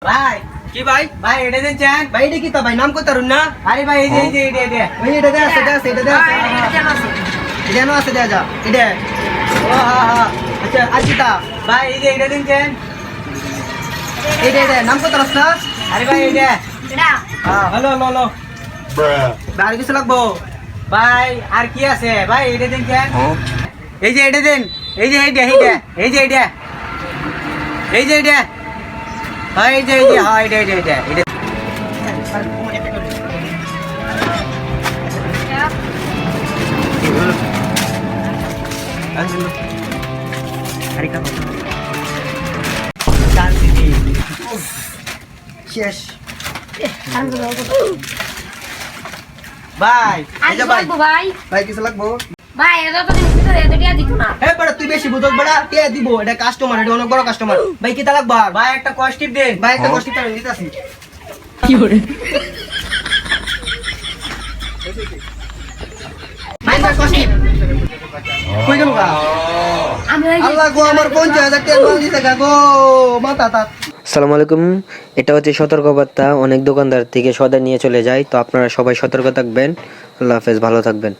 ভাই কি ভাই ভাই এটা দেন ভাই এটা কি তা ভাই নাম কই তারুন না আরে ভাই এই যে এটা ওই এটা দে আছে এটা দে আছে জানো আছে দে যা এটা ও হা হা আচ্ছা আর কি তা ভাই এই যে এটা দেন এটা নাম কই তারস না আরে ভাই এটা হ্যাঁ হ্যালো হ্যালো আর কিছু লাগবো ভাই আর কি আছে ভাই এটা দেন এই যে এটা দেন এই যে এইটা এই যে এইটা এই যে এইটা হ্যাঁ এই যে হ্যাঁ এটা শেষ ভাই এই যে ভাই ভাই কিছু লাগবো হ্যাঁ বড় তুই বেশি বুঝছ বড় কে দিব এটা কাস্টমার এটা অনেক বড় কাস্টমার ভাই কি তা লাগবা ভাই একটা কস্টিপ দেন ভাই একটা কষ্ট করে দিতাছি ভাই একটা কষ্ট কই গেল গা আল্লাহ গো আমার 50,000 টাকা মাল দিতে গা গো মাথা তা আসসালামু আলাইকুম। এটা হচ্ছে সতর্কবার্তা, অনেক দোকানদার থেকে সদা নিয়ে চলে যায়, তো আপনারা সবাই সতর্ক থাকবেন। আল্লাহ হাফেজ, ভালো থাকবেন।